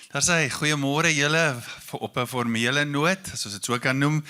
Daar sê, goeiemôre julle op 'n formele noot, as ons dit so kan noem.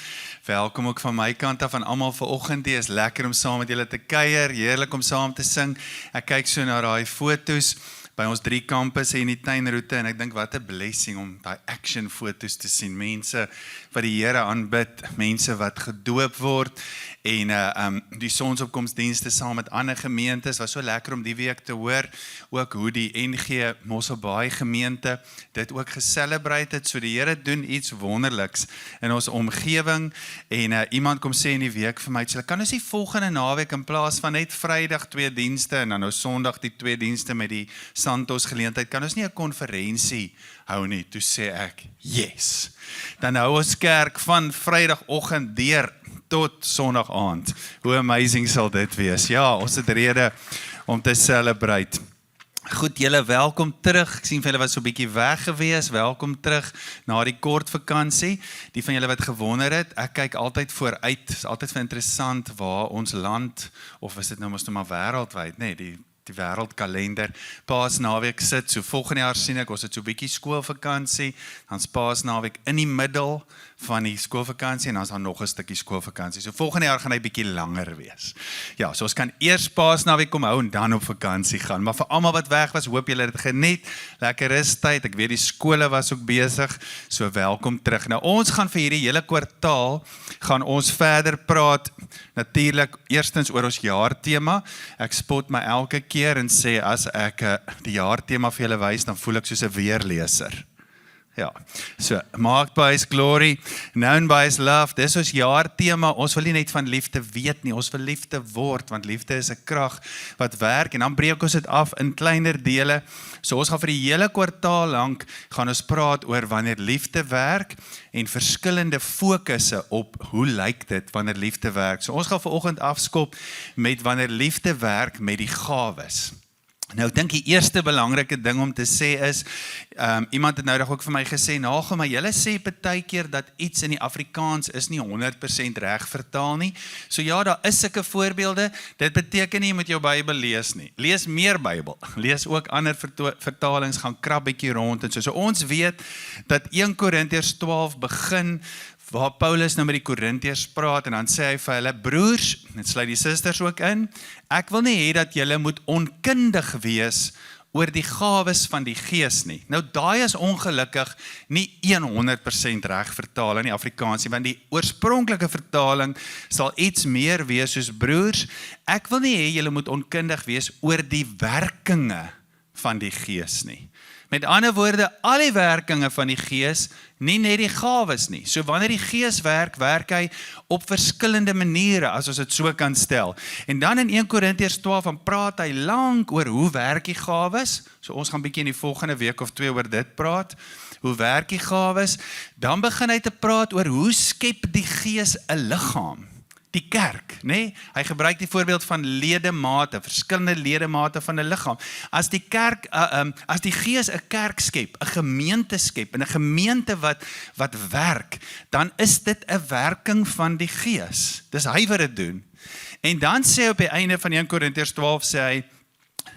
Welkom ook van my kant af aan almal vanoggend. Dit is lekker om saam met julle te kuier, heerlik om saam te sing. Ek kyk so na daai fotos by ons 3 kampusse en die tuinroete en ek dink wat 'n blessing om daai action fotos te sien. Mense wat die Here aanbid, mense wat gedoop word en die sonsopkomsdienste saam met ander gemeentes. Was so lekker om die week te hoor ook hoe die NG Mosselbaai gemeente dit ook geselebrate het. So die Here doen iets wonderliks in ons omgewing en iemand kom sê in die week vir my, so kan ons die volgende naweek in plaas van net Vrydag 2 dienste en dan nou Sondag die 2 dienste met die Santos geleentheid, kan ons nie 'n konferensie hou nie. Toe sê ek, yes. Dan hou ons kerk van Vrydagoggend deur tot Sondag aand. Hoe amazing sal dit wees? Ja, ons het rede om te celebrate. Goed, julle welkom terug. Ek sien vir julle was so 'n bietjie weg gewees. Welkom terug na die kort vakansie. Die van julle wat gewonder het, ek kyk altyd vooruit. Dit is altyd vir interessant waar ons land, of is dit nou mos maar wêreldwyd, nee, die wêreldkalender, Paasnaweek sit. So volgende jaar sien ek, ons het so 'n bietjie skoolvakansie, dan's Paasnaweek in die middel van die skoolvakansie en dan's daar nog 'n stukkie skoolvakansie. So volgende jaar gaan hy bietjie langer wees. Ja, so ons kan eers Paasnaweek kom hou en dan op vakansie gaan. Maar vir almal wat weg was, hoop julle het dit geniet. Lekker rustyd. Ek weet die skole was ook besig. So welkom terug. Nou ons gaan vir hierdie hele kwartaal gaan ons verder praat. Natuurlik eerstens oor ons jaartema. Ek spot my elke keer en sê as ek die jaartema vir julle wys, dan voel ek soos 'n weerleser. Ja, so, marked by his glory, known by his love, dis ons jaartema. Ons wil nie net van liefde weet nie, ons wil liefde word, want liefde is 'n krag wat werk, en dan breek ons dit af in kleiner dele. So ons gaan vir die hele kwartaal lank, gaan ons praat oor wanneer liefde werk, en verskillende fokusse op hoe lyk dit wanneer liefde werk. So ons gaan vanoggend afskop met wanneer liefde werk met die gawes. Nou, ek dink die eerste belangrike ding om te sê is, iemand het nou ook vir my gesê, maar julle sê partykeer dat iets in die Afrikaans is nie 100% reg vertaal nie. So ja, daar is sulke voorbeelde. Dit beteken nie jy moet jou Bybel lees nie. Lees meer Bybel. Lees ook ander vertalings, gaan krap bietjie rond en so. So ons weet dat 1 Korintiërs 12 begin waar Paulus nou met die Korintiërs praat en dan sê hy vir hulle, broers, dit sluit die susters ook in, ek wil nie hê dat julle moet onkundig wees oor die gawes van die Gees nie. Nou daai is ongelukkig nie 100% reg vertaal in die Afrikaans nie, want die oorspronklike vertaling sal iets meer wees soos, broers, ek wil nie hê julle moet onkundig wees oor die werkinge van die Gees nie. Met ander woorde, al die werkinge van die Gees, nie net die gawes nie. So wanneer die Gees werk, werk hy op verskillende maniere, as ons dit so kan stel. En dan in 1 Korintiërs 12, dan praat hy lank oor hoe werk die gawes. So ons gaan bietjie in die volgende week of 2 oor dit praat. Hoe werk die gawes? Dan begin hy te praat oor hoe skep die Gees 'n liggaam. Die kerk, nee? Hy gebruik die voorbeeld van ledemate, verskillende ledemate van 'n liggaam. As die kerk, as die Gees 'n kerk skep, 'n gemeente skep, en 'n gemeente wat werk, dan is dit 'n werking van die Gees. Dis hy wat dit doen. En dan sê hy op die einde van 1 Korintiërs 12, sê hy,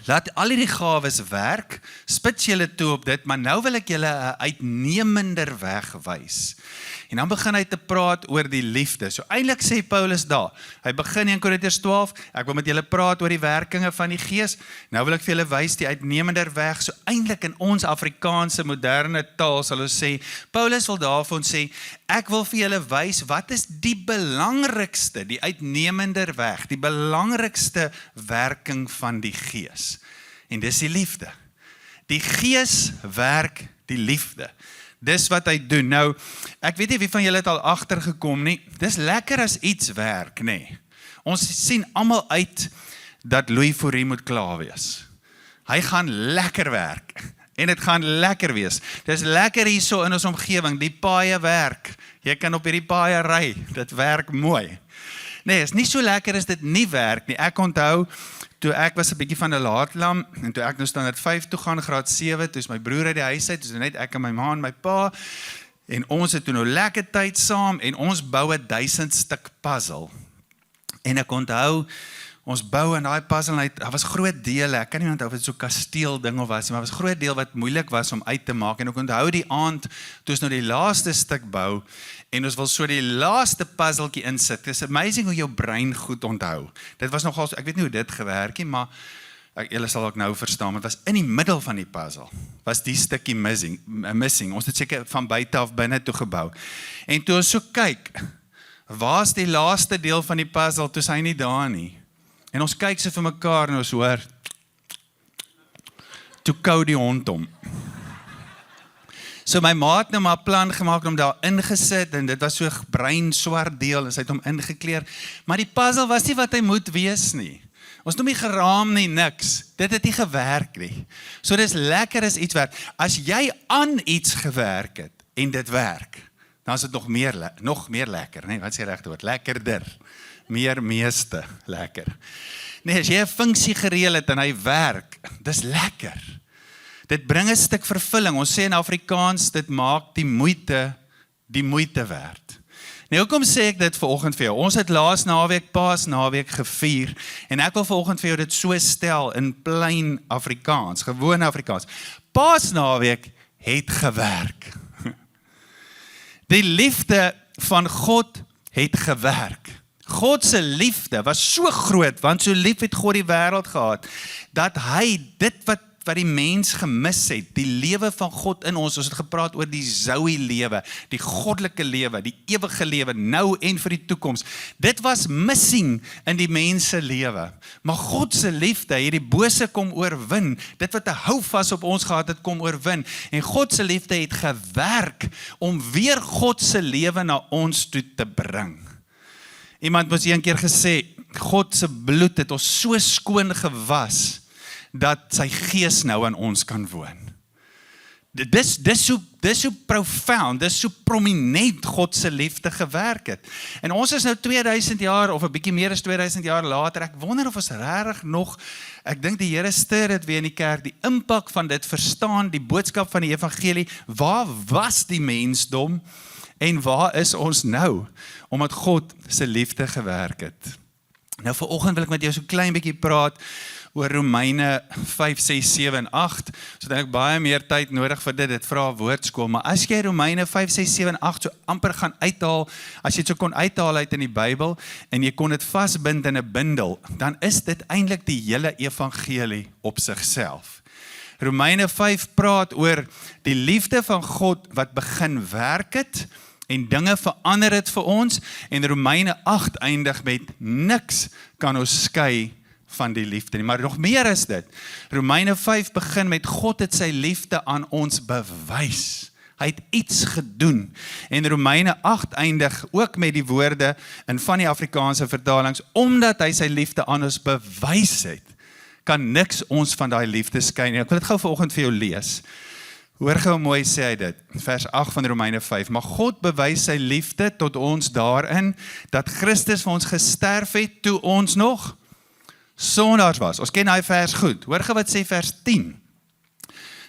laat al die gawes werk, spits julle toe op dit, maar nou wil ek julle 'n uitnemender weg wys. En dan begin hy te praat oor die liefde. So eintlik sê Paulus daar, hy begin in 1 Korintiërs 12, ek wil met julle praat oor die werkinge van die Gees, nou wil ek vir julle wys die uitnemender weg. So eintlik in ons Afrikaanse moderne taal sal ons sê, Paulus wil daarvan sê, ek wil vir julle wys, wat is die belangrikste, die uitnemender weg, die belangrikste werking van die Gees. En dis die liefde. Die Gees werk die liefde. Dis wat hy doen. Nou, ek weet nie wie van julle het al agtergekom nie. Dis lekker as iets werk, nê. Ons sien almal uit dat Louis Fourie moet klaar wees. Hy gaan lekker werk. En dit gaan lekker wees. Dis lekker hierso in ons omgewing. Die paaie werk. Jy kan op hierdie paaie ry. Dit werk mooi. Nee, is nie so lekker as dit nie werk nie. Ek onthou, toe ek was 'n bietjie van 'n laatlam, en toe ek nou standaard 5 toe gaan, graad 7, toe is my broer uit die huis uit, toe is net ek en my ma en my pa, en ons het toe nou lekker tyd saam, en ons bou 'n 1000 stuk puzzle. En ek onthou, Ons bou in daai puzzle, daar was groot dele, ek kan nie onthou of dit so kasteel ding of was, maar was groot deel wat moeilik was om uit te maak, en ek onthou die aand, toe ons nou die laaste stuk bou, en ons wil so die laaste puzzletjie insit. It's amazing hoe jou brein goed onthou. Dit was nogal, ek weet nie hoe dit gewerk nie, maar julle sal ook nou verstaan, het was in die middel van die puzzle, was die stukkie missing. Ons het seker van buite af binne toe gebou. En toe ons so kyk, waar is die laaste deel van die puzzle, toe is hy nie daar nie. En ons kyk so vir mekaar en ons hoor, toe kou die hond om. So my ma het nou maar 'n plan gemaak om daar ingesit, en dit was so 'n bruin swart deel, en sy het hom ingekleer, maar die puzzle was nie wat hy moet wees nie. Ons noem nie geraam nie, niks. Dit het nie gewerk nie. So dis lekker as iets werk. As jy aan iets gewerk het, en dit werk, dan is dit nog meer lekker, nee, wat is die regte woord? Lekkerder. Meeste lekker. Nee, as jy 'n funksie gereël het en hy werk, dis lekker. Dit bring 'n stuk vervulling. Ons sê in Afrikaans, dit maak die moeite werd. Nou, hoekom sê ek dit vanoggend vir jou? Ons het laas naweek, Paasnaweek gevier, en ek wil vanoggend vir jou dit so stel in plain Afrikaans, gewone Afrikaans. Paasnaweek het gewerk. Die liefde van God het gewerk. God se liefde was so groot, want so lief het God die wêreld gehad, dat hy dit wat die mens gemis het, die lewe van God in ons het gepraat oor die Zoe lewe, die goddelike lewe, die ewige lewe, nou en vir die toekoms. Dit was missing in die mense lewe. Maar God se liefde het die bose kom oorwin. Dit wat 'n houvas op ons gehad het, kom oorwin. En God se liefde het gewerk om weer God se lewe na ons toe te bring. Iemand moes een keer gesê, God se bloed het ons so skoon gewas, dat sy gees nou aan ons kan woon. Dis so profound, dis so prominent God se liefde gewerk het. En ons is nou 2000 jaar, of 'n bietjie meer as 2000 jaar later, ek wonder of ons regtig nog, ek dink die Here stuur dit weer in die kerk, die impak van dit verstaan, die boodskap van die evangelie, waar was die mensdom, en waar is ons nou, omdat God se liefde gewerk het. Nou vanoggend wil ek met jou so klein bietjie praat, oor Romeine 5, 6, 7 en 8, so dan ek baie meer tyd nodig vir dit vra woordskool, maar as jy Romeine 5, 6, 7 en 8 so amper gaan uithaal, as jy het so kon uithaal uit in die Bybel, en jy kon dit vasbind in 'n bindel, dan is dit eintlik die hele evangelie op sigself. Romeine 5 praat oor die liefde van God wat begin werk het, en dinge verander het vir ons, en Romeine 8 eindig met niks kan ons skei van die liefde nie, maar nog meer is dit. Romeine 5 begin met God het sy liefde aan ons bewys. Hy het iets gedoen. En Romeine 8 eindig ook met die woorde in van die Afrikaanse vertalings, omdat hy sy liefde aan ons bewys het, kan niks ons van daai liefde skei nie. Ek wil dit gou vanoggend vir jou lees. Hoor gou mooi sê hy dit, vers 8 van Romeine 5, maar God bewys sy liefde tot ons daarin, dat Christus vir ons gesterf het, toe ons nog sondaars was. Ons ken hy vers goed. Hoor gou wat sê vers 10.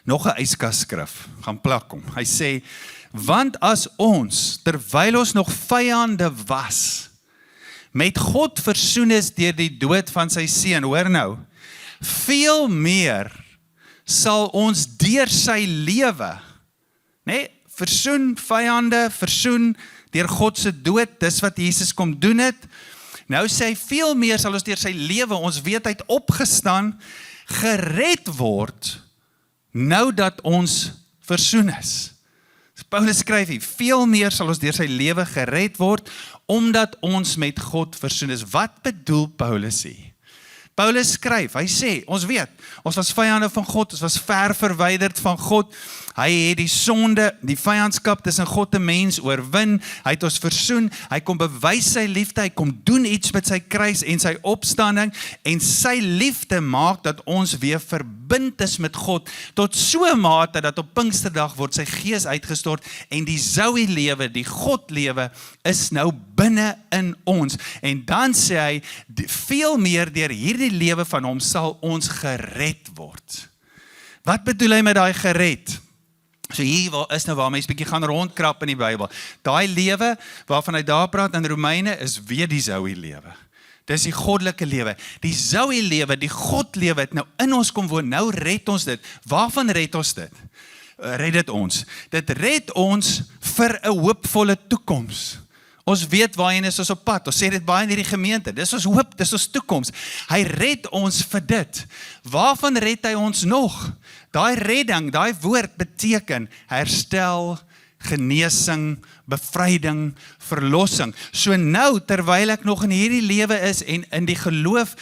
Nog 'n yskasskrif, gaan plak hom. Hy sê, want as ons, terwyl ons nog vyande was, met God versoen is deur die dood van sy seun, hoor nou, veel meer sal ons deur sy lewe, versoen vyande, versoen deur God se dood, dis wat Jesus kom doen het. Nou sê hy, veel meer sal ons deur sy lewe, ons weet hy het opgestaan, gered word, nou dat ons versoen is. Paulus skryf hier, veel meer sal ons deur sy lewe gered word, omdat ons met God versoen is. Wat bedoel Paulus hier? Paulus skryf, hy sê, ons weet, ons was vyande van God, ons was ver verwyderd van God, hy het die sonde, die vyandskap tussen God en mens oorwin, hy het ons versoen, hy kom bewys sy liefde, hy kom doen iets met sy kruis en sy opstanding, en sy liefde maak dat ons weer verbind is met God, tot so 'n mate dat op Pinksterdag word sy gees uitgestort, en die Zoe lewe, die God lewe, is nou binne in ons, en dan sê hy, veel meer deur hierdie lewe van hom sal ons gered word. Wat bedoel hy met daai gered? So hier is nou waar mense bietjie gaan rondkrap in die Bybel. Daai lewe waarvan hy daar praat in Romeine is weer die Zoe lewe. Dis die goddelike lewe. Die Zoe lewe, die God lewe het nou in ons kom woon. Nou red ons dit. Waarvan red ons dit? Red dit ons. Dit red ons vir 'n hoopvolle toekoms. Ons weet waarheen is ons op pad. Ons sê dit baie in hierdie gemeente. Dis ons hoop, dis ons toekoms. Hy red ons vir dit. Waarvan red hy ons nog? Daai redding, daai woord beteken herstel, genesing, bevryding, verlossing. So nou, terwyl ek nog in hierdie lewe is en in die geloof,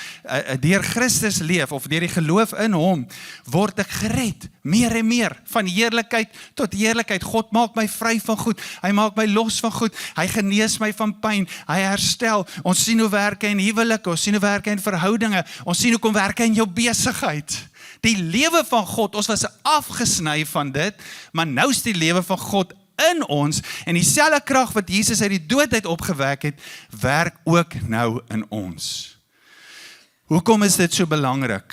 deur Christus leef, of deur die geloof in hom, word ek gered, meer en meer, van heerlikheid tot heerlikheid. God maak my vry van goed, hy maak my los van goed, hy genees my van pyn, hy herstel. Ons sien hoe werk hy in huwelike, ons sien hoe werk hy in verhoudinge, ons sien hoe kom werk hy in jou besigheid. Die lewe van God, ons was afgesny van dit, maar nou is die lewe van God in ons, en dieselfde krag wat Jesus uit die dood uit opgewek het, werk ook nou in ons. Hoekom is dit so belangrik?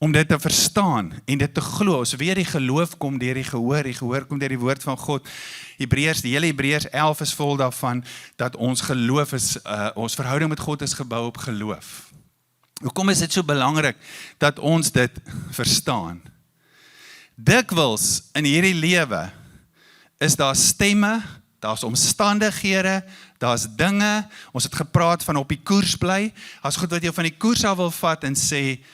Om dit te verstaan en dit te glo. Ons weet die geloof kom deur die gehoor kom deur die woord van God. Hebreërs, die hele Hebreërs 11 is vol daarvan, dat ons geloof is, ons verhouding met God is gebou op geloof. Hoekom is dit so belangrik, dat ons dit verstaan? Dikwels in hierdie lewe, is daar stemme, daar's omstandighede, daar's dinge, ons het gepraat van op die koers bly, as goed wat jy van die koers af wil vat en sê,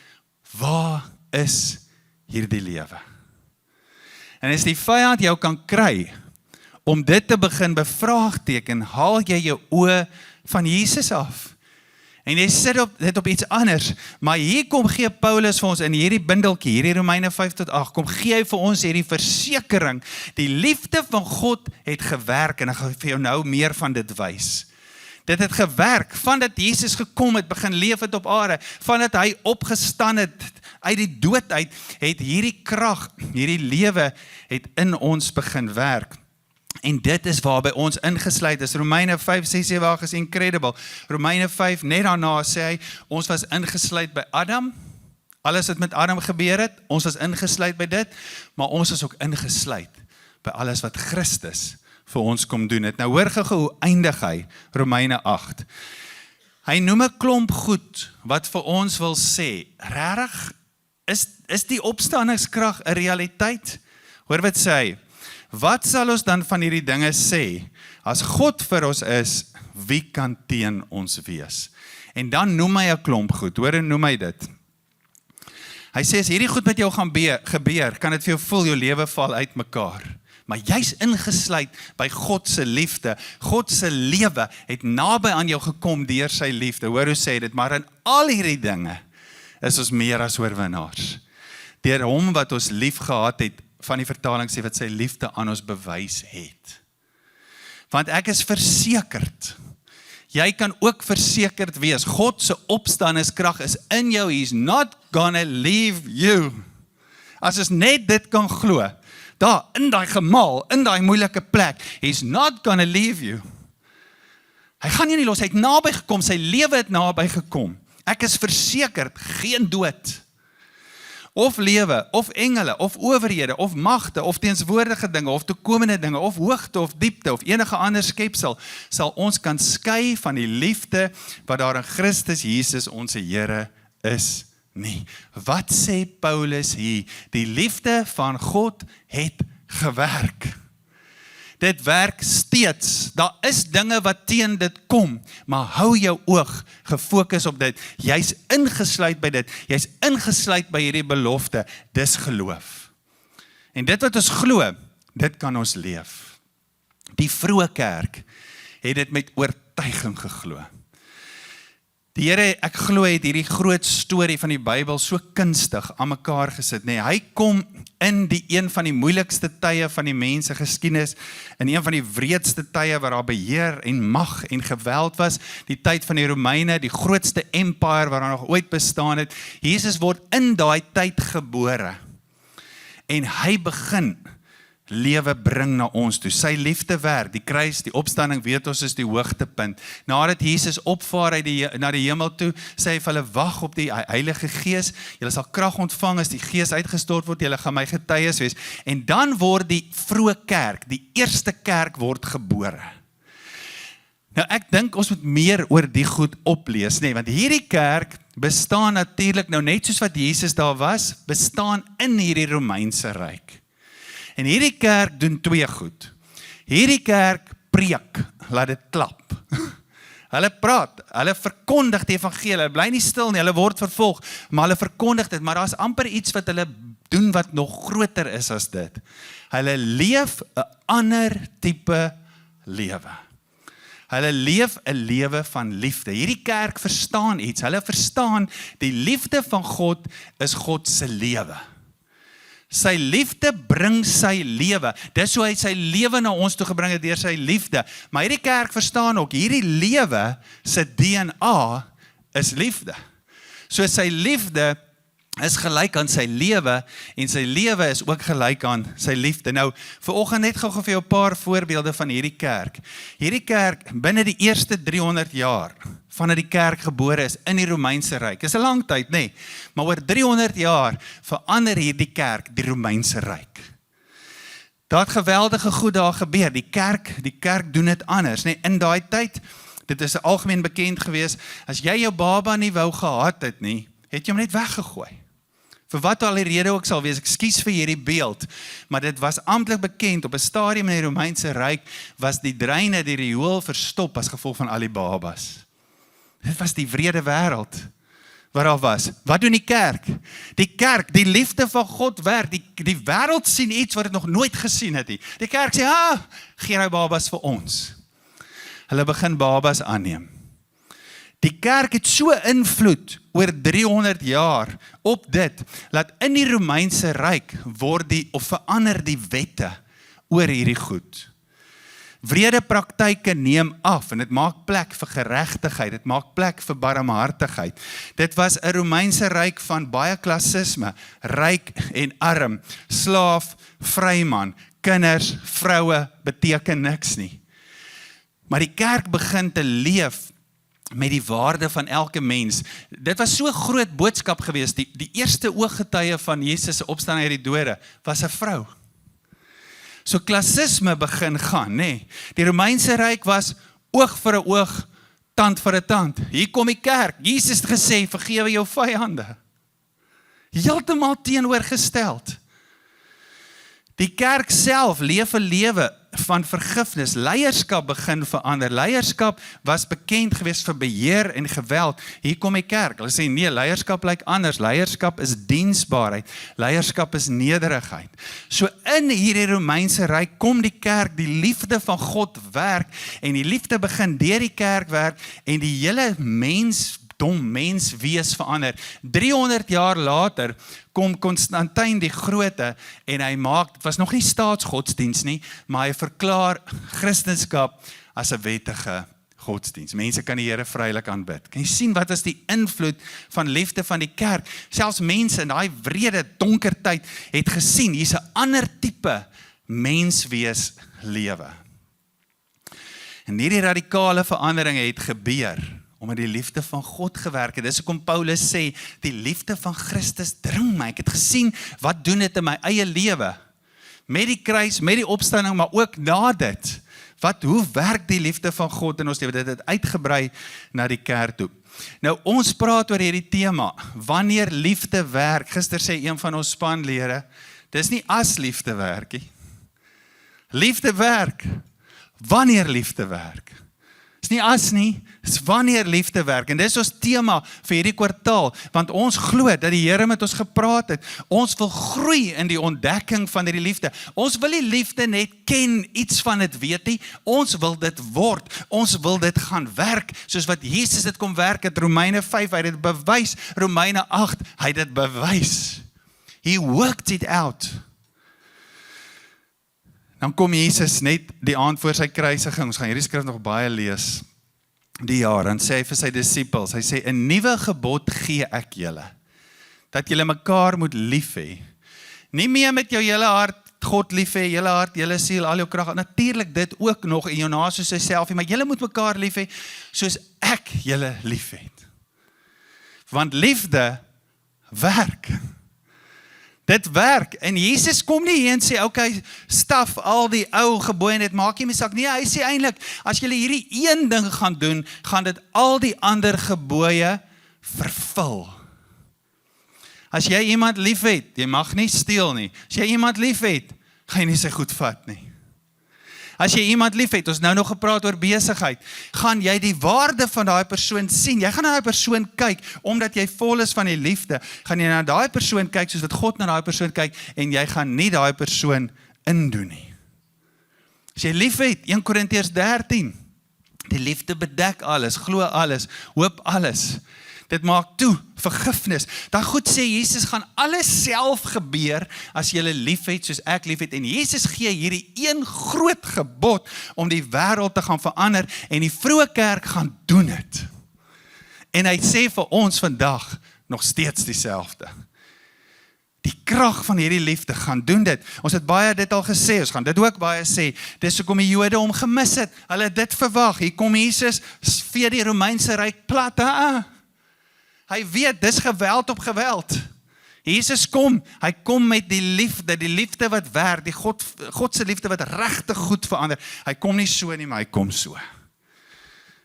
waar is hierdie lewe? En as die vyand jou kan kry, om dit te begin bevraagteken, haal jy jou oë van Jesus af. En jy sit dit op iets anders, maar hier kom gee Paulus vir ons in hierdie bindeltjie, hierdie Romeine 5-8, kom gee hy vir ons hierdie versekering, die liefde van God het gewerk, en ek gaan vir jou nou meer van dit wys. Dit het gewerk, vandat Jesus gekom het, begin leef het op aarde, vandat hy opgestaan het, uit die dood uit, het hierdie krag, hierdie lewe, het in ons begin werk. En dit is waar by ons ingesluit is. Romeine 5:6 is incredible. Romeine 5, net daarna sê hy, ons was ingesluit by Adam. Alles wat met Adam gebeur het, ons was ingesluit by dit, maar ons is ook ingesluit by alles wat Christus vir ons kom doen het. Nou hoor gou hoe eindig hy, Romeine 8. Hy noem 'n klomp goed, wat vir ons wil sê, regtig, is die opstandingskrag 'n realiteit? Hoor wat sê hy, wat sal ons dan van hierdie dinge sê? As God vir ons is, wie kan teen ons wees? En dan noem hy 'n klomp goed, hoor en noem hy dit. Hy sê, as hierdie goed met jou gaan gebeur, kan dit vir jou voel, jou lewe val uit mekaar. Maar jy's ingesluit by God se liefde. God se lewe het naby aan jou gekom deur sy liefde. Hoor hoe sê dit, maar in al hierdie dinge is ons meer as oorwinnaars. Deur hom wat ons lief gehad het, van die vertaling sê wat sy liefde aan ons bewys het. Want ek is versekerd, jy kan ook versekerd wees, God se opstandingskrag is in jou, he's not gonna leave you. As ons net dit kan glo, daar in daai gemaal, in daai moeilike plek, he's not gonna leave you. Hy gaan jou nie los, hy het naby gekom, sy lewe het naby gekom. Ek is versekerd, geen dood. Of lewe, of engele, of owerhede, of magte, of teenswoordige dinge, of toekomende dinge, of hoogte, of diepte, of enige ander skepsel, sal ons kan skei van die liefde wat daar in Christus Jesus onze Here is nie. Wat sê Paulus hier? Die liefde van God het gewerk. Dit werk steeds. Daar is dinge wat teen dit kom, maar hou jou oog gefokus op dit. Jy's ingesluit by dit. Jy's ingesluit by hierdie belofte. Dis geloof. En dit wat ons glo, dit kan ons leef. Die vroeë kerk het dit met oortuiging geglo. Die Here, ek glo, het hierdie groot storie van die Bybel so kunstig aan mekaar gesit. Nee, hy kom in die een van die moeilikste tye van die mense geskiedenis, in een van die wreedste tye waar daar beheer en mag en geweld was, die tyd van die Romeine, die grootste empire waar daar nog ooit bestaan het. Jesus word in daai tyd gebore. En hy begin lewe bring na ons toe. Sy liefde werk, die kruis, die opstanding, weet ons is die hoogtepunt. Nadat Jesus opvaar na die hemel toe, sê hy vir hulle, wag op die Heilige Gees, julle sal krag ontvang as die Gees uitgestort word, julle gaan my getuies wees. En dan word die vroeë kerk, die eerste kerk word gebore. Nou ek dink ons moet meer oor die goed oplees, nee, want hierdie kerk bestaan natuurlik nou net soos wat Jesus daar was, bestaan in hierdie Romeinse ryk. En hierdie kerk doen twee goed. Hierdie kerk preek, laat dit klap. Hulle praat, hulle verkondig die evangelie, hulle bly nie stil nie, hulle word vervolg, maar hulle verkondig dit, maar daar is amper iets wat hulle doen wat nog groter is as dit. Hulle leef 'n ander tipe lewe. Hulle leef 'n lewe van liefde. Hierdie kerk verstaan iets, hulle verstaan die liefde van God is God se lewe. Sy liefde bring sy lewe. Dis hoe hy sy lewe na ons toe gebring het deur sy liefde. Maar hierdie kerk verstaan ook, hierdie lewe se DNA is liefde. So sy liefde is gelyk aan sy lewe en sy lewe is ook gelyk aan sy liefde. Nou, vanoggend net gou vir jou 'n paar voorbeelde van hierdie kerk. Hierdie kerk binne die eerste 300 jaar vandat die kerk gebore is in die Romeinse ryk. Dis 'n lang tyd, nê? Maar oor 300 jaar verander hierdie kerk die Romeinse ryk. Daar het geweldige goed daar gebeur. Die kerk doen dit anders, nê? In daai tyd, dit is algemeen bekend gewees, as jy jou baba nie wou gehad het nie, het jy hom net weggegooi. Vir wat al die rede ook sal wees, ekskuus vir hierdie beeld, maar dit was amptelik bekend, op 'n stadium in die Romeinse ryk, was die dreine, die riool verstop as gevolg van al die babas. Dit was die wrede wêreld wat daar was. Wat doen die kerk? Die kerk, die liefde van God werk, die wêreld sien iets wat het nog nooit gesien het nie. Die kerk sê, gee nou babas vir ons. Hulle begin babas aanneem. Die kerk het so invloed oor 300 jaar op dit, dat in die Romeinse ryk verander die wette oor hierdie goed. Wrede praktyke neem af en dit maak plek vir geregtigheid, dit maak plek vir barmhartigheid. Dit was 'n Romeinse ryk van baie klassisme, ryk en arm, slaaf, vryman, kinders, vroue beteken niks nie. Maar die kerk begin te leef met die waarde van elke mens. Dit was so groot boodskap gewees, die eerste ooggetuie van Jesus se opstanding uit die dode was 'n vrou. So klassisme begin gaan, nê. Die Romeinse ryk was oog vir 'n oog, tand vir 'n tand. Hier kom die kerk. Jesus het gesê, vergewe jou vyande. Heeltemal teenoorgesteld. Die kerk self leef 'n lewe van vergifnis. Leierskap begin verander. Leierskap was bekend geweest vir beheer en geweld. Hier kom die kerk. Hulle sê nee, leierskap lyk anders. Leierskap is diensbaarheid. Leierskap is nederigheid. So in hierdie Romeinse ryk kom die kerk, die liefde van God werk en die liefde begin deur die kerk werk en die hele mens wees verander. 300 jaar later kom Konstantin die Grote en hy maak, dit was nog nie staatsgodsdiens nie, maar hy verklaar Christendom as 'n wettige godsdiens. Mense kan die Here vrylik aanbid. Kan jy sien wat is die invloed van liefde van die kerk? Selfs mense in daai wrede, donker tyd het gesien, hier's 'n ander tipe menswees lewe. En hierdie radikale veranderinge het gebeur omdat die liefde van God gewerk het. Dis hoekom Paulus sê, die liefde van Christus dring my. Ek het gesien, wat doen dit in my eie lewe? Met die kruis, met die opstanding, maar ook na dit. Hoe werk die liefde van God in ons lewe? Dit het uitgebrei na die kerk toe. Nou, ons praat oor hierdie tema, wanneer liefde werk. Gister sê een van ons spanlede, dis nie as liefde werk nie. Liefde werk, wanneer liefde werk. Dis nie as nie, dis wanneer liefde werk. En dis ons tema vir hierdie kwartaal, want ons glo dat die Here met ons gepraat het. Ons wil groei in die ontdekking van hierdie liefde. Ons wil die liefde net ken, iets van dit weet nie. Ons wil dit word. Ons wil dit gaan werk, soos wat Jesus dit kom werk het. Romeine 5, hy het dit bewys. Romeine 8, hy het dit bewys. He worked it out. Dan kom Jesus net die aand voor sy kruisiging, ons gaan hierdie skrif nog baie lees, die jaar, dan sê hy vir sy disippels, hy sê, 'n nuwe gebod gee ek julle, dat julle mekaar moet lief hê. Nie meer met jou hele hart God lief hê, julle hart, julle siel, al jou krag, natuurlik dit ook nog, en jou naaste soos jouself, maar julle moet mekaar lief hê, soos ek julle lief het. Want liefde werk. Dit werk, en Jesus kom nie hier en sê, okay, staf al die ou gebooie en dit maak nie my saak. Nee, hy sê eintlik, as julle hierdie een ding gaan doen, gaan dit al die ander gebooie vervul. As jy iemand lief het, jy mag nie steel nie. As jy iemand lief het, gaan jy nie sy goed vat nie. As jy iemand lief het, ons nou nog gepraat oor besigheid, gaan jy die waarde van daai persoon sien. Jy gaan na daai persoon kyk, omdat jy vol is van die liefde, gaan jy na daai persoon kyk, soos wat God na daai persoon kyk, en jy gaan nie daai persoon indoen nie. As jy lief het, 1 Korintiërs 13, die liefde bedek alles, glo alles, hoop alles. Dit maak toe, vergifnis. Dan goed sê, Jesus gaan alles self gebeur, as jy lief het, soos ek lief het, en Jesus gee hierdie een groot gebod, om die wêreld te gaan verander, en die vroeë kerk gaan doen het. En hy sê vir ons vandag, nog steeds dieselfde. Die krag van hierdie liefde gaan doen dit. Ons het baie dit al gesê, ons gaan dit ook baie sê. Dis hoekom die Jode hom gemis het. Hulle het dit verwag. Hier kom Jesus, vee die Romeinse ryk plat. Hy weet, dis geweld op geweld. Jesus kom, hy kom met die liefde wat werk, die Godse liefde wat regtig goed verander. Hy kom nie so nie, maar hy kom so.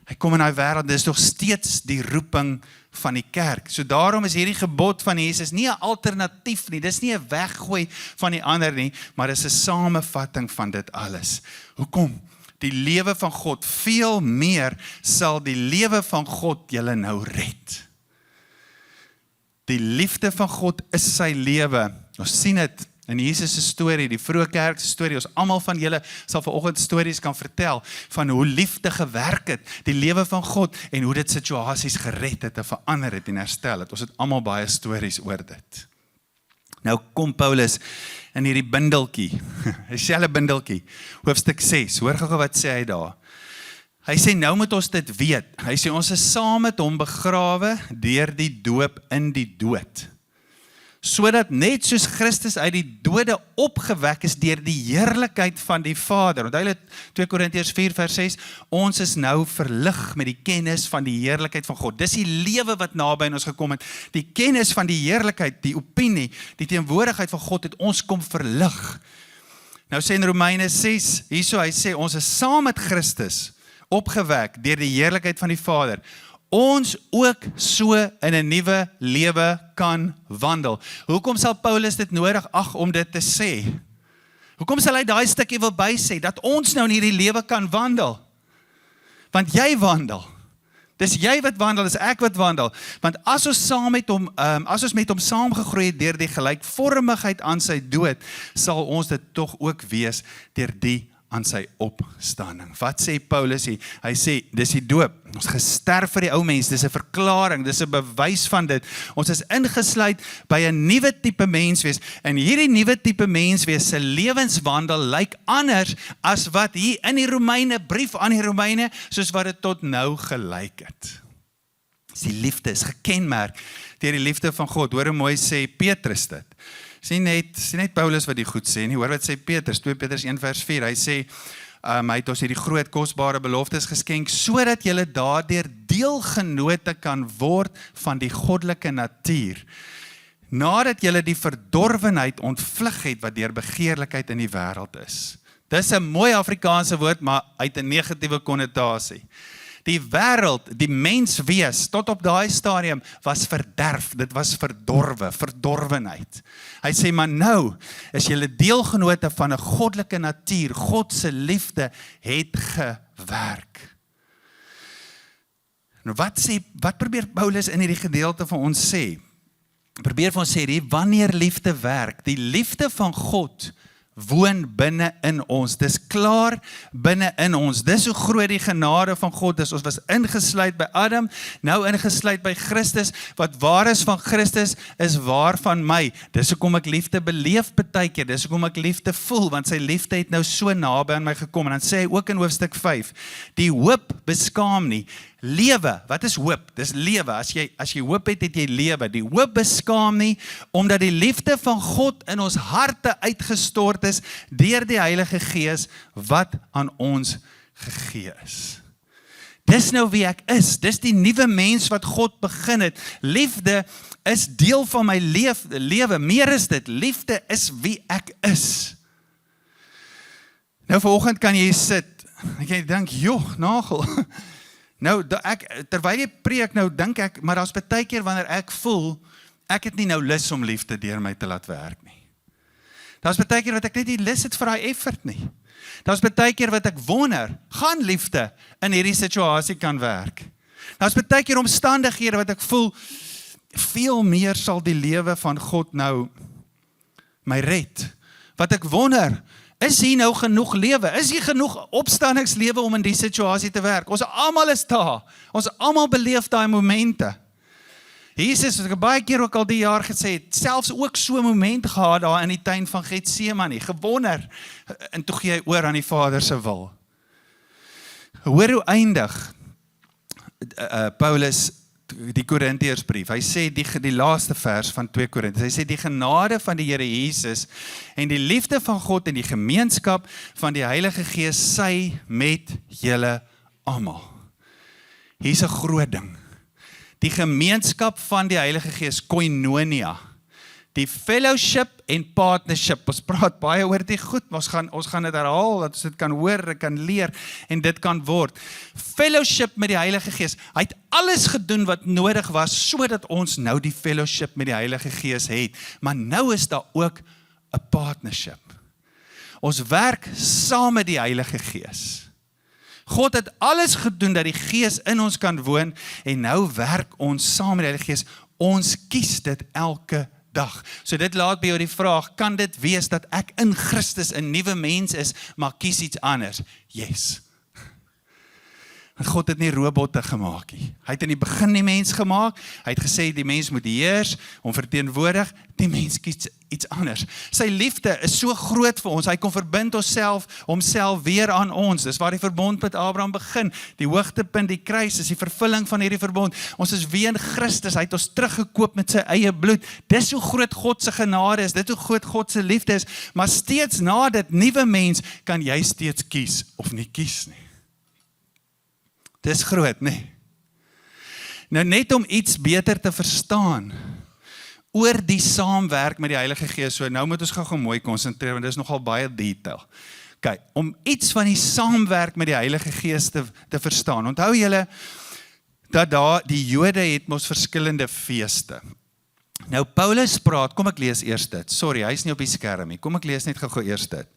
Hy kom in die wêreld, dis nog steeds die roeping van die kerk. So daarom is hierdie gebod van Jesus nie 'n alternatief nie, dis nie 'n weggooi van die ander nie, maar dis 'n samevatting van dit alles. Hoekom? Die lewe van God, veel meer sal die lewe van God julle nou red. Die liefde van God is sy lewe. Ons sien dit in Jesus se storie, die vroeë kerk se storie. Ons almal van julle sal vanoggend stories kan vertel van hoe liefde gewerk het, die lewe van God, en hoe dit situasies gered het en verander het en herstel het. Ons het almal baie stories oor dit. Nou kom Paulus in hierdie bindeltjie, dieselfde bindeltjie, hoofstuk 6, hoor gou wat sê hy daar. Hy sê, nou moet ons dit weet. Hy sê, ons is saam met hom begrawe deur die doop in die dood. Sodat net soos Christus uit die dode opgewek is deur die heerlikheid van die Vader. Onthou julle 2 Korintiërs 4 vers 6, ons is nou verlig met die kennis van die heerlikheid van God. Dis die lewe wat naby aan ons gekom het. Die kennis van die heerlikheid, die opinie, die teenwoordigheid van God het ons kom verlig. Nou sê in Romeine 6, hierso hy sê, ons is saam met Christus opgewek deur die heerlikheid van die Vader, ons ook so in 'n nuwe lewe kan wandel. Hoekom sal Paulus dit nodig ag om dit te sê? Hoekom sal hy daai stukkie wil bysê, dat ons nou in hierdie lewe kan wandel? Want jy wandel. Dis jy wat wandel, dis ek wat wandel. Want as ons saam met hom, as ons met hom saamgegroei het deur die gelykvormigheid aan sy dood, sal ons dit tog ook wees deur die aan sy opstanding. Wat sê Paulus hier? Hy sê, dis die doop. Ons gesterf vir die ou mens, dis 'n verklaring, dis 'n bewys van dit. Ons is ingesluit by 'n nuwe tipe menswees, en hierdie nuwe tipe menswees se lewenswandel lyk anders as wat hier in die Romeine, brief aan die Romeine, soos wat dit tot nou gelyk het. Die liefde is gekenmerk deur die liefde van God. Hoor hoe mooi sê Petrus dit. Sien net Paulus wat die goed sê nie. Hoor wat sê Petrus, 2 Petrus 1 vers 4. Hy sê, hy het ons hierdie groot kosbare beloftes geskenk, sodat julle daardeur deelgenote kan word van die goddelike natuur. Nadat julle die verdorwenheid ontvlug het wat deur begeerlikheid in die wêreld is. Dis 'n mooi Afrikaanse woord, maar uit 'n negatiewe konnotasie. Die wêreld, die menswees, tot op daai stadium, was verderf, dit was verdorwenheid. Hy sê, maar nou is julle deelgenote van 'n goddelike natuur, God se liefde het gewerk. Nou wat probeer Paulus in hierdie gedeelte van ons sê? Probeer van ons sê, wanneer liefde werk, die liefde van God woon binne in ons, dis klaar binne in ons, dis hoe groot die genade van God is. Ons was ingesluit by Adam, nou ingesluit by Christus, wat waar is van Christus, is waar van my. Dis hoekom ek liefde beleef partykeer, dis hoekom ek liefde voel, want sy liefde het nou so naby aan my gekom, en dan sê hy ook in hoofstuk 5, die hoop beskaam nie. Lewe, wat is hoop? Dis lewe, as jy hoop het jy lewe. Die hoop beskaam nie, omdat die liefde van God in ons harte uitgestort is, deur die Heilige Gees, wat aan ons gegee is. Dis nou wie ek is, dis die nuwe mens wat God begin het. Liefde is deel van my lewe, meer is dit, liefde is wie ek is. Nou vanoggend kan jy sit, en jy dink, joh, nagel, nou, terwyl jy preek, nou dink ek, maar daar's baie keer wanneer ek voel, ek het nie nou lus om liefde deur my te laat werk nie. Daar's baie keer wat ek net nie lus het vir daai effort nie. Daar's baie keer wat ek wonder, gaan liefde in hierdie situasie kan werk? Daar's baie keer omstandighede wat ek voel, veel meer sal die lewe van God nou my red. Wat ek wonder, is hier nou genoeg lewe? Is hier genoeg opstandingslewe om in die situasie te werk? Ons almal is daar. Ons almal beleef daai momente. Jesus het baie keer ook al die jaar gesê, het selfs ook so 'n moment gehad daar in die tuin van Getsemane, gewonder, en toe gee hy oor aan die Vader se wil. Hoor hoe eindig Paulus die Korintiërsbrief. Hy sê die laaste vers van 2 Korintiërs. Hy sê die genade van die Here Jesus en die liefde van God en die gemeenskap van die Heilige Gees sy met julle almal. Hier's 'n groot ding. Die gemeenskap van die Heilige Gees, koinonia, die fellowship en partnership, ons praat baie oor dit goed, maar ons gaan dit herhaal, dat ons dit kan hoor, kan leer, en dit kan word. Fellowship met die Heilige Gees, hy het alles gedoen wat nodig was, sodat ons nou die fellowship met die Heilige Gees het, maar nou is daar ook 'n partnership. Ons werk saam met die Heilige Gees. God het alles gedoen dat die Gees in ons kan woon, en nou werk ons saam met die Heilige Gees, ons kies dit elke dag. So dit laat by jou die vraag, kan dit wees dat ek in Christus 'n nuwe mens is, maar kies iets anders? Yes. God het nie robotte gemaak nie. Hy het in die begin die mens gemaak, hy het gesê die mens moet heers, hom verteenwoordig, die mens kies iets anders. Sy liefde is so groot vir ons, hy kon verbind homself weer aan ons, dis waar die verbond met Abraham begin, die hoogtepunt, die kruis, is die vervulling van hierdie verbond, ons is weer in Christus, hy het ons teruggekoop met sy eie bloed, dis hoe groot God se genade is, dit hoe groot God se liefde is, maar steeds na dit, nuwe mens, kan jy steeds kies, of nie kies nie. Dis groot, nee. Nou net om iets beter te verstaan, oor die saamwerk met die Heilige Gees, so nou moet ons gou mooi konsentreer, want dit is nogal baie detail. Okay, om iets van die saamwerk met die Heilige Gees te verstaan, onthou julle, dat daar, die Jode het mos verskillende feeste. Nou Paulus praat, kom ek lees eers dit, sorry, hy is nie op die skerm nie, kom ek lees net gou eers dit.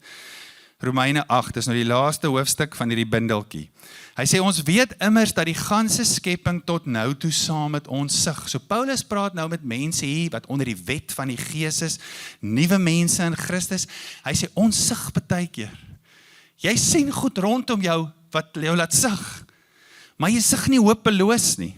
Romeine 8, is nou die laaste hoofstuk van hierdie bindeltjie. Hy sê, ons weet immers dat die ganse skepping tot nou toe saam met ons sug. So Paulus praat nou met mense hier, wat onder die wet van die Gees is, nuwe mense in Christus. Hy sê, ons sug baie keer. Jy sien goed rondom jou, wat jou laat sug. Maar jy sug nie hopeloos nie.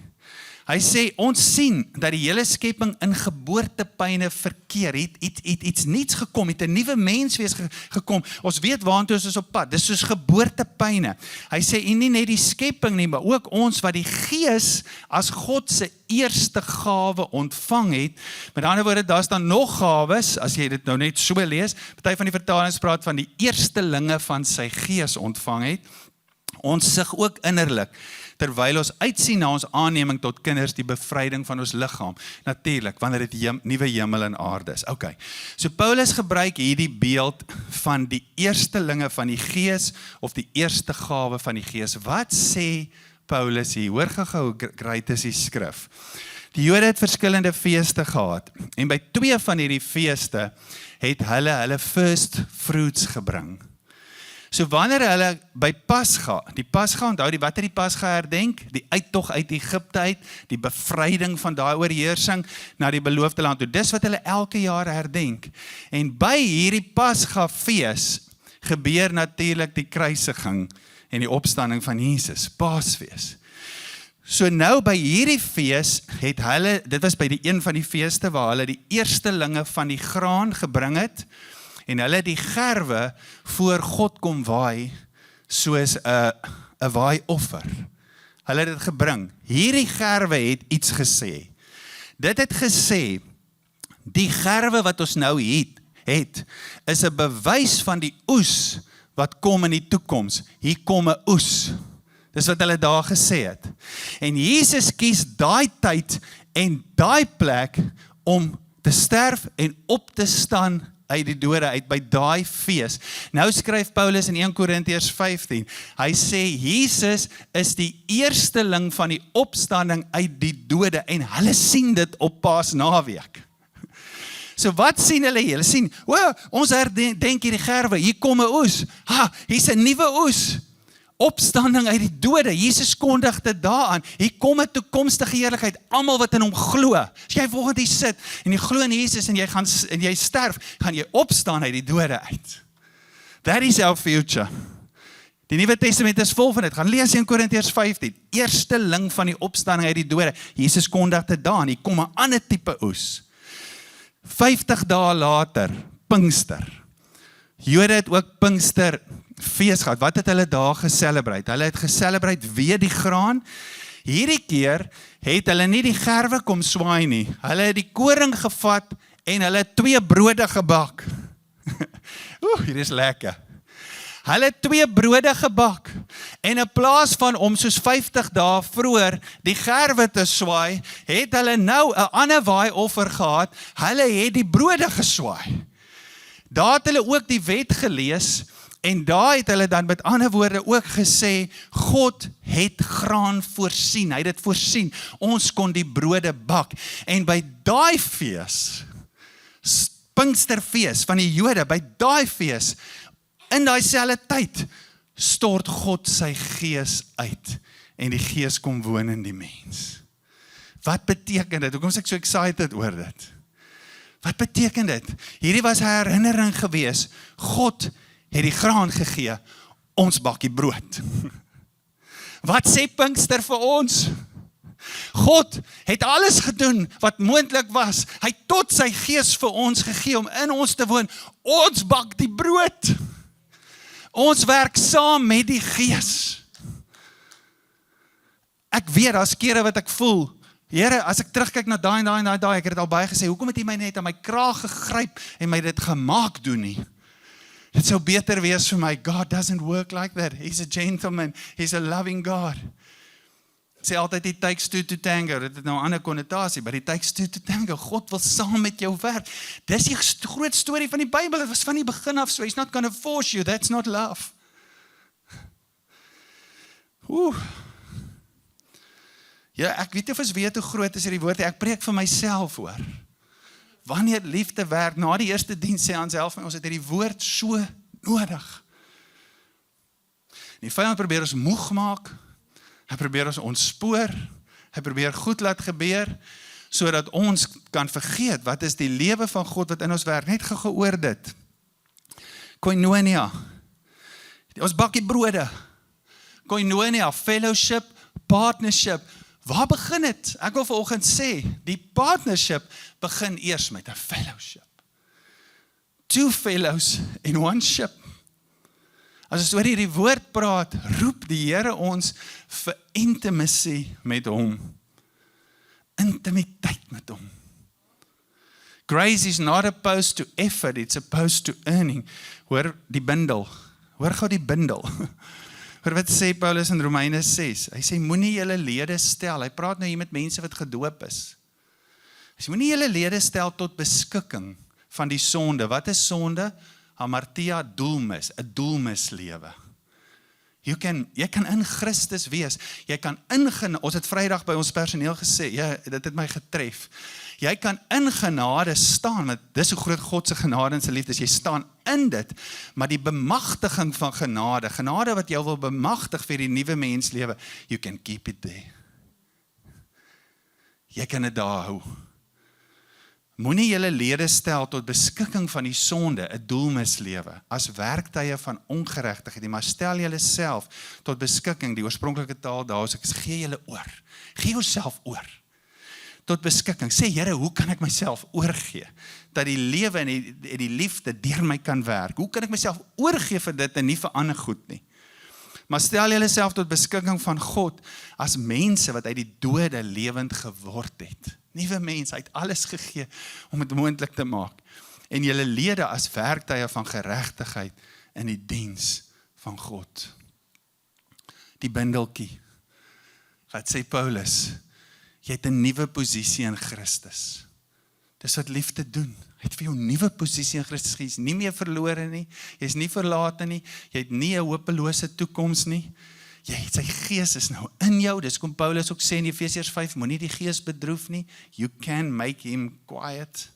Hy sê, ons sien dat die hele skepping in geboortepyne verkeer, het iets niets gekom, het 'n nuwe mens wees gekom, ons weet waantoe ons is op pad, dis soos geboortepyne. Hy sê, en nie net die skepping nie, maar ook ons wat die Gees as God se eerste gawe ontvang het, met ander woorde, daar's dan nog gawes, as jy dit nou net so lees, party van die vertalings praat van die eerstelinge van sy Gees ontvang het, ons sug ook innerlik, terwyl ons uitsien na ons aanneming tot kinders, die bevryding van ons liggaam. Natuurlik, wanneer dit nuwe hemel en aarde is. Okay. So Paulus gebruik hierdie beeld van die eerstelinge van die Gees, of die eerste gawe van die Gees. Wat sê Paulus hier? Hoor gou, great is die skrif. Die Jode het verskillende feeste gehad, en by 2 van hierdie feeste het hulle first fruits gebring. So wanneer hulle by Pasga, die Pasga, onthou wat het die Pasga herdenk? Die uittog uit Egipte uit, die bevryding van daai oorheersing na die beloofde land toe. Dis wat hulle elke jaar herdenk. En by hierdie Pasga fees gebeur natuurlik die kruisiging en die opstanding van Jesus, Paasfees. So nou by hierdie fees het hulle, dit was by die een van die feeste waar hulle die eerstelinge van die graan gebring het, en hulle die gerwe voor God kom waai, soos 'n waaioffer. Hulle het dit gebring. Hierdie gerwe het iets gesê. Dit het gesê, die gerwe wat ons nou het, is 'n bewys van die oes, wat kom in die toekoms. Hier kom 'n oes. Dis wat hulle daar gesê het. En Jesus kies daai tyd en daai plek om te sterf en op te staan uit die dode uit by daai fees. Nou skryf Paulus in 1 Korintiërs 15, hy sê Jesus is die eersteling van die opstanding uit die dode en hulle sien dit op Paasnaweek. So wat sien hulle hier? Hulle sien, ons herdenk hierdie gerwe, hier kom 'n oes. Hier's 'n nuwe oes. Opstanding uit die dode. Jesus kondig dit daaraan. Hier kom 'n toekomstige heerlikheid. Almal wat in hom glo. As jy volgende hier sit en jy glo in Jesus en jy sterf, gaan jy opstaan uit die dode uit. That is our future. Die Nuwe Testament is vol van dit. Gaan lees in Korintiërs 15. Eersteling van die opstanding uit die dode. Jesus kondig dit daaraan. Hier kom 'n ander tipe oes. 50 dae later, Pinkster. Jode het ook Pinkster fees gehad. Wat het hulle daar geselebrate? Hulle het geselebrate weer die graan. Hierdie keer het hulle nie die gerwe kom swaai nie. Hulle het die koring gevat en hulle het 2 brode gebak. Hier is lekker. Hulle het 2 brode gebak. En in plaas van om soos 50 dae vroeër die gerwe te swaai, het hulle nou 'n ander waaioffer gehad. Hulle het die brode geswaai. Daar het hulle ook die wet gelees. En daar het hulle dan met ander woorde ook gesê, God het graan voorsien, hy het dit voorsien, ons kon die brode bak. En by daai fees, Pinksterfees van die Jode, by daai fees, in daai selfde tyd, stort God sy gees uit, en die gees kom woon in die mens. Wat beteken dit? Hoekom is ek so excited oor dit? Wat beteken dit? Hierdie was 'n herinnering gewees, God het die graan gegee, ons bak die brood. Wat sê Pinkster vir ons? God het alles gedoen wat moontlik was. Hy het tot sy gees vir ons gegee om in ons te woon. Ons bak die brood. Ons werk saam met die gees. Ek weet, daar's kere wat ek voel, Here, as ek terugkyk na daai, ek het dit al baie gesê, hoekom het hy my net aan my kraag gegryp en my dit gemaak doen nie? Dit sou beter wees vir my, God doesn't work like that. He's a gentleman, he's a loving God. Sê altyd, it takes two to tango, dit het nou 'n ander konnotasie, but it takes two to tango. God wil saam met jou werk. Dis die groot storie van die Bybel, dit was van die begin af so, he's not going to force you, that's not love. Ja, ek weet of ons weet hoe groot is hierdie woord, ek preek vir myself hoor. Wanneer liefde werk, na die eerste diens sê aan self, ons het hierdie woord so nodig. Die vyand probeer ons moeg maak, hy probeer ons ontspoor, hy probeer goed laat gebeur, sodat ons kan vergeet, wat is die lewe van God wat in ons werk, net gehoor dit. Koinonia, ons bakkie brode, koinonia, fellowship, partnership, waar begin het? Ek wil vanoggend sê, die partnership begin eers met 'n fellowship. 2 fellows in 1 ship. As ons oor hierdie woord praat, roep die Here ons vir intimacy met hom. Intimiteit met hom. Grace is not opposed to effort, it's opposed to earning. Hoor die bindel. Hoor gou die bindel. Hoor wat sê Paulus in Romeine 6. Hy sê, moenie julle lede stel. Hy praat nou hier met mense wat gedoop is. Hy sê, moenie julle lede stel tot beskikking van die sonde. Wat is sonde? Hamartia doelmis, 'n doelmislewe. Jy kan in Christus wees. Jy kan ons het Vrydag by ons personeel gesê, ja, dit het my getref. Jy kan in genade staan, want dis hoe groot God se genade en sy liefde is. Jy staan in dit, maar die bemagtiging van genade wat jou wil bemagtig vir die nuwe menslewe, you can keep it there. Jy kan dit daar hou. Moenie julle lede stel tot beskikking van die sonde, 'n doelmislewe, as werktuie van ongeregtigheid, maar stel julle self tot beskikking, die oorspronklike taal daar is, ek gee julle oor, gee jouself oor, tot beskikking, sê Here, hoe kan ek myself oorgee, dat die lewe en die liefde deur my kan werk, hoe kan ek myself oorgee vir dit en nie vir ander goed nie, maar stel julle self tot beskikking van God, as mense wat uit die dode lewend geword het, nuwe mens, hy het alles gegee om dit moontlik te maak. En julle lede as werktuie van geregtigheid in die diens van God. die bindeltjie. Wat sê Paulus? Jy het 'n nuwe posisie in Christus. Dis wat liefde doen. Hy het vir jou 'n nuwe posisie in Christus. Jy is nie meer verlore nie, jy is nie verlate nie, jy het nie 'n hopelose toekoms nie. Sy gees is nou in jou, dis kom Paulus ook sê in Efesiërs 5, moenie die gees bedroef nie. You can make him quiet.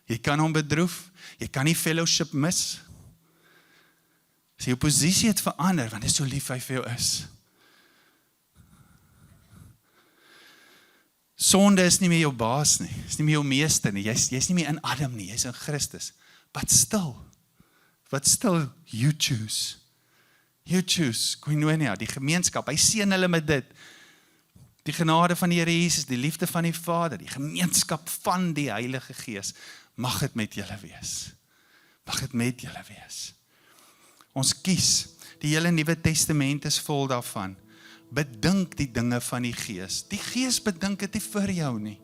Jy kan hom bedroef, jy kan nie fellowship mis. Jou posisie het verander, want dit is so lief hy vir jou is. Sonde is nie meer jou baas nie, is nie meer jou meester nie, jy's nie meer in Adam nie, jy's in Christus. But still, you choose. You choose, koinonia, die gemeenskap, hy seën hulle met dit. Die genade van die Here Jesus, die liefde van die Vader, die gemeenskap van die Heilige Gees, mag dit met julle wees. Mag dit met julle wees. Ons kies, die hele Nuwe Testament is vol daarvan. Bedink die dinge van die Gees. Die Gees bedink dit nie vir jou nie.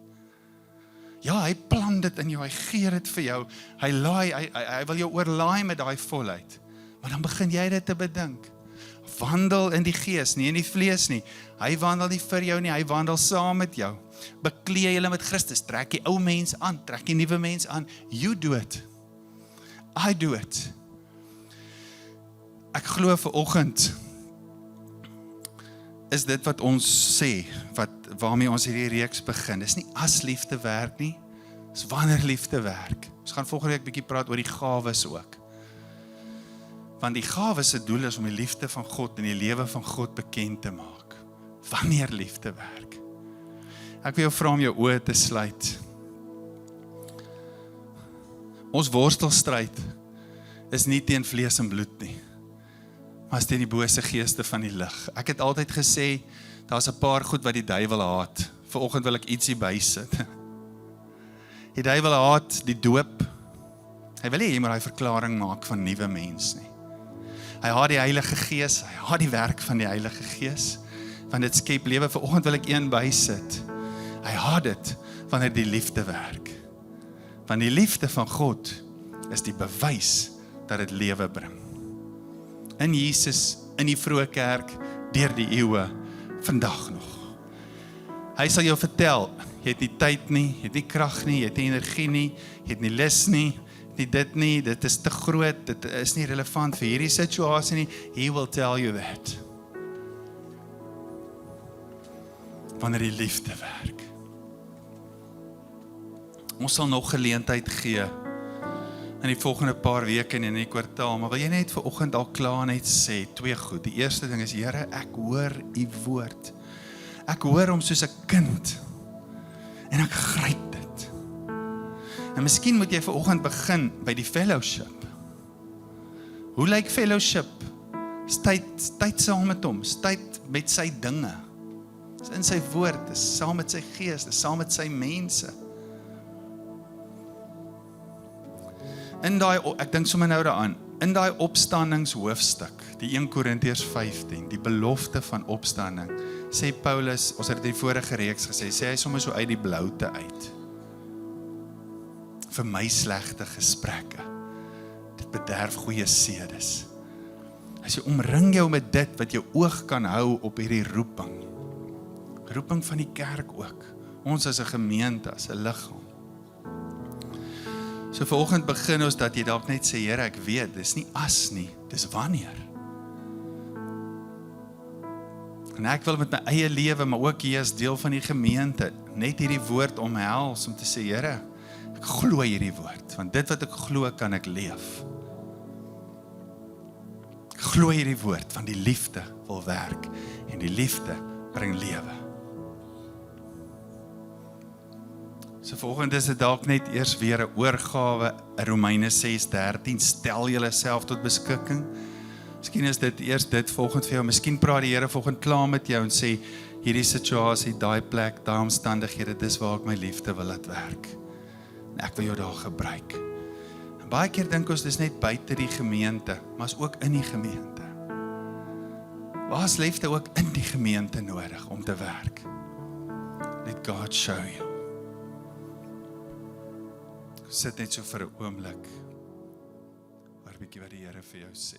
Ja, hy plan dit in jou, hy gee dit vir jou. Hy wil jou oorlaai met daai volheid. Maar dan begin jy dit te bedink. Wandel in die Gees, nie in die vlees nie. Hy wandel nie vir jou nie, hy wandel saam met jou. Beklee julle met Christus, trek die ou mens aan, trek die nuwe mens aan. You do it. I do it. Ek glo vanoggend is dit wat ons sê, waarmee ons hierdie reeks begin. Dis nie as liefde werk nie, dis wanneer liefde werk. Ons gaan volgende week bietjie praat oor die gawes ook. Want die gawes se doel is om die liefde van God en die lewe van God bekend te maak. Wanneer liefde werk. Ek wil jou vra om jou oë te sluit. Ons worstelstryd is nie teen vlees en bloed nie, maar is teen die bose geeste van die lig. Ek het altyd gesê, daar's 'n paar goed wat die duiwel haat. Vanoggend wil ek ietsie bysit. Die duiwel haat die doop. Hy wil nie jy moet daai verklaring maak van nuwe mens nie. Hy haat die Heilige Gees, hy haat die werk van die Heilige Gees, want dit skep lewe. Vanoggend wil ek een bysit. Hy haat dit wanneer die liefde werk. Want die liefde van God is die bewys dat dit lewe bring. In Jesus, in die vroeë kerk, deur die eeue, vandag nog. Hy sal jou vertel, jy het nie tyd nie, jy het nie krag nie, jy het nie energie nie, jy het nie lus nie, dit nie, dit is te groot, dit is nie relevant vir hierdie situasie nie. He will tell you that. Wanneer die liefde werk. Ons sal nog geleentheid gee in die volgende paar weke en in die kwartaal, maar wil jy net vanoggend al klaar net sê, twee goed. Die eerste ding is, Here, ek hoor u woord. Ek hoor hom soos 'n kind en ek gryp dit. En miskien moet jy vanoggend begin by die fellowship. Hoe lyk fellowship? Is tyd saam met hom, is tyd met sy dinge. Is in sy woord, is saam met sy gees, is saam met sy mense. Ek dink sommer nou daaraan, in daai opstandingshoofstuk, die 1 Korintiërs 15, die belofte van opstanding, sê Paulus, ons het in die vorige reeks gesê, sê hy sommer so uit die bloute uit. Vir my slegte gesprekke, dit bederf goeie sedes. As jy omring jou met dit, wat jou oog kan hou op hierdie roeping van die kerk ook, ons as 'n gemeente, as 'n liggaam. So vanoggend begin ons dat jy dalk net sê, Here, ek weet, dis nie as nie, dis wanneer. En ek wil met my eie lewe, maar ook hier as deel van die gemeente, net hierdie woord omhels, om te sê, Here, ek glo hierdie woord, want dit wat ek glo, kan ek leef. Ek glo hierdie woord, want die liefde wil werk, en die liefde bring lewe. So volgende is dit dalk net eers weer 'n oorgawe, Romeine 6:13, stel julleself tot beskikking. Miskien is dit eers dit volgende vir jou, miskien praat die Here volgende klaar met jou en sê, hierdie situasie, daai plek, daai omstandighede, dis waar ek my liefde wil laat werk. En ek wil jou daar gebruik. En baie keer dink ons, dis net buite die gemeente, maar is ook in die gemeente. Waar is liefde ook in die gemeente nodig om te werk? Let God show you. Sit net so vir 'n oomblik, hoor bietjie wat die Here vir jou sê.